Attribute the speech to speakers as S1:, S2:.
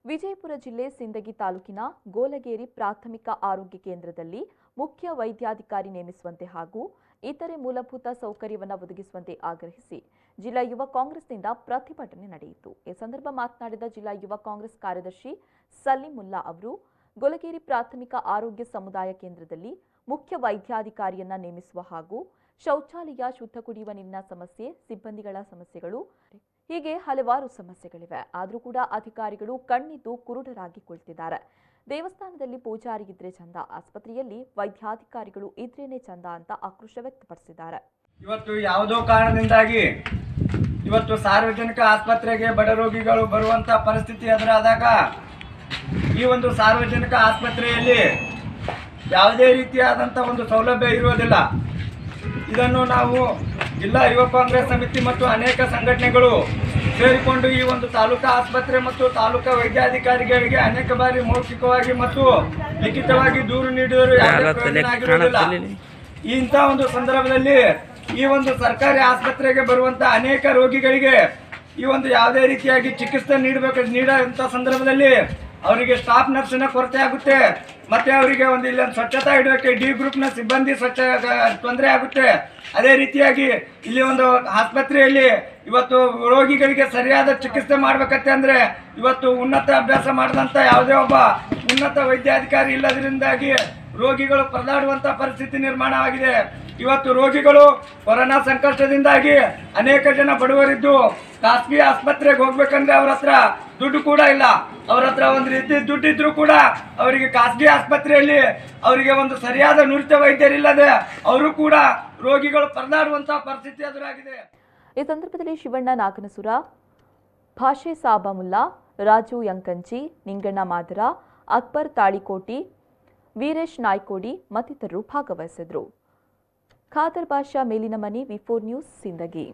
S1: ವಿಜಯಪುರ ಜಿಲ್ಲೆ ಸಿಂದಗಿ ತಾಲೂಕಿನ ಗೋಲಗೇರಿ ಪ್ರಾಥಮಿಕ ಆರೋಗ್ಯ ಕೇಂದ್ರದಲ್ಲಿ ಮುಖ್ಯ ವೈದ್ಯಾಧಿಕಾರಿ ನೇಮಿಸುವಂತೆ ಹಾಗೂ ಇತರೆ ಮೂಲಭೂತ ಸೌಕರ್ಯವನ್ನು ಒದಗಿಸುವಂತೆ ಆಗ್ರಹಿಸಿ ಜಿಲ್ಲಾ ಯುವ ಕಾಂಗ್ರೆಸ್ನಿಂದ ಪ್ರತಿಭಟನೆ ನಡೆಯಿತು। ಈ ಸಂದರ್ಭ ಮಾತನಾಡಿದ ಜಿಲ್ಲಾ ಯುವ ಕಾಂಗ್ರೆಸ್ ಕಾರ್ಯದರ್ಶಿ ಸಲೀಮುಲ್ಲಾ ಅವರು ಗೋಲಗೇರಿ ಪ್ರಾಥಮಿಕ ಆರೋಗ್ಯ ಸಮುದಾಯ ಕೇಂದ್ರದಲ್ಲಿ ಮುಖ್ಯ ವೈದ್ಯಾಧಿಕಾರಿಯನ್ನ ನೇಮಿಸುವ ಹಾಗೂ ಶೌಚಾಲಯ, ಶುದ್ಧ ಕುಡಿಯುವ ನೀರಿನ ಸಮಸ್ಯೆ, ಸಿಬ್ಬಂದಿಗಳ ಸಮಸ್ಯೆಗಳು ಹೀಗೆ ಹಲವಾರು ಸಮಸ್ಯೆಗಳಿವೆ। ಆದರೂ ಕೂಡ ಅಧಿಕಾರಿಗಳು ಕಣ್ಣಿದ್ದು ಕುರುಡರಾಗಿ ಕುಳಿತಿದ್ದಾರೆ। ದೇವಸ್ಥಾನದಲ್ಲಿ ಪೂಜಾರಿ ಇದ್ರೆ ಚಂದ, ಆಸ್ಪತ್ರೆಯಲ್ಲಿ ವೈದ್ಯಾಧಿಕಾರಿಗಳು ಇದ್ರೇನೆ ಚಂದ ಅಂತ ಆಕ್ರೋಶ ವ್ಯಕ್ತಪಡಿಸಿದ್ದಾರೆ।
S2: ಇವತ್ತು ಯಾವುದೋ ಕಾರಣದಿಂದಾಗಿ ಇವತ್ತು ಸಾರ್ವಜನಿಕ ಆಸ್ಪತ್ರೆಗೆ ಬಡ ರೋಗಿಗಳು ಬರುವಂತ ಪರಿಸ್ಥಿತಿ ಎದುರಾದಾಗ ಈ ಒಂದು ಸಾರ್ವಜನಿಕ ಆಸ್ಪತ್ರೆಯಲ್ಲಿ ಯಾವುದೇ ರೀತಿಯಾದಂತ ಒಂದು ಸೌಲಭ್ಯ ಇರುವುದಿಲ್ಲ। ಇದನ್ನು ನಾವು ಜಿಲ್ಲಾ ಯುವ ಕಾಂಗ್ರೆಸ್ ಸಮಿತಿ ಮತ್ತು ಅನೇಕ ಸಂಘಟನೆಗಳು ಸೇರಿಕೊಂಡು ಈ ಒಂದು ತಾಲೂಕಾ ಆಸ್ಪತ್ರೆ ಮತ್ತು ತಾಲೂಕಾ ವೈದ್ಯಾಧಿಕಾರಿಗಳಿಗೆ ಅನೇಕ ಬಾರಿ ಮೌಖಿಕವಾಗಿ ಮತ್ತು ಲಿಖಿತವಾಗಿ ದೂರು ನೀಡಿದರೂ ಇಂಥ ಒಂದು ಸಂದರ್ಭದಲ್ಲಿ ಈ ಒಂದು ಸರ್ಕಾರಿ ಆಸ್ಪತ್ರೆಗೆ ಬರುವಂತ ಅನೇಕ ರೋಗಿಗಳಿಗೆ ಈ ಒಂದು ಯಾವುದೇ ರೀತಿಯಾಗಿ ಚಿಕಿತ್ಸೆ ನೀಡುವಂತ ಸಂದರ್ಭದಲ್ಲಿ ಅವರಿಗೆ ಸ್ಟಾಫ್ ನರ್ಸ್ನ ಕೊರತೆ ಆಗುತ್ತೆ, ಮತ್ತೆ ಅವರಿಗೆ ಒಂದು ಇಲ್ಲ ಸ್ವಚ್ಛತಾ ಇಡೋಕೆ ಡಿ ಗ್ರೂಪ್ನ ಸಿಬ್ಬಂದಿ ತೊಂದರೆ ಆಗುತ್ತೆ। ಅದೇ ರೀತಿಯಾಗಿ ಇಲ್ಲಿ ಒಂದು ಆಸ್ಪತ್ರೆಯಲ್ಲಿ ಇವತ್ತು ರೋಗಿಗಳಿಗೆ ಸರಿಯಾದ ಚಿಕಿತ್ಸೆ ಮಾಡ್ಬೇಕತ್ತೆ ಅಂದ್ರೆ ಇವತ್ತು ಉನ್ನತ ಅಭ್ಯಾಸ ಮಾಡಿದಂಥ ಯಾವುದೇ ಒಬ್ಬ ಉನ್ನತ ವೈದ್ಯಾಧಿಕಾರಿ ಇಲ್ಲದ್ರಿಂದಾಗಿ ರೋಗಿಗಳು ಪರದಾಡುವಂತ ಪರಿಸ್ಥಿತಿ ನಿರ್ಮಾಣವಾಗಿದೆ। ಇವತ್ತು ರೋಗಿಗಳು ಕೊರೋನಾ ಸಂಕಷ್ಟದಿಂದಾಗಿ ಅನೇಕ ಜನ ಬಡವರಿದ್ದು ಖಾಸಗಿ ಆಸ್ಪತ್ರೆಗೆ ಹೋಗ್ಬೇಕಂದ್ರೆ ಅವ್ರ ಹತ್ರ ದುಡ್ಡು ಕೂಡ ಇಲ್ಲ। ಅವ್ರ ಹತ್ರ ಒಂದು ರೀತಿ ದುಡ್ಡಿದ್ರು ಕೂಡ ಅವರಿಗೆ ಖಾಸಗಿ ಆಸ್ಪತ್ರೆಯಲ್ಲಿ ಅವರಿಗೆ ಒಂದು ಸರಿಯಾದ ನುರಿತ ವೈದ್ಯರಿಲ್ಲದೆ ಅವರು ಕೂಡ ರೋಗಿಗಳು ಪರದಾಡುವಂತಹ ಪರಿಸ್ಥಿತಿ ಎದುರಾಗಿದೆ।
S1: ಈ ಸಂದರ್ಭದಲ್ಲಿ ಶಿವಣ್ಣ ನಾಗನಸುರ, ಭಾಷೆ ಸಾಬಾಮುಲ್ಲಾ, ರಾಜು ಯಂಕಂಚಿ, ನಿಂಗಣ್ಣ ಮಾದರ, ಅಕ್ಬರ್ ತಾಳಿಕೋಟಿ, ವೀರೇಶ್ ನಾಯ್ಕೋಡಿ ಮತ್ತಿತರರು ಭಾಗವಹಿಸಿದ್ರು। ಖಾದರ್ ಬಾಷಾ, ಮೇಲಿನ ಮನೆ, ವಿ4 ನ್ಯೂಸ್, ಸಿಂದಗಿ।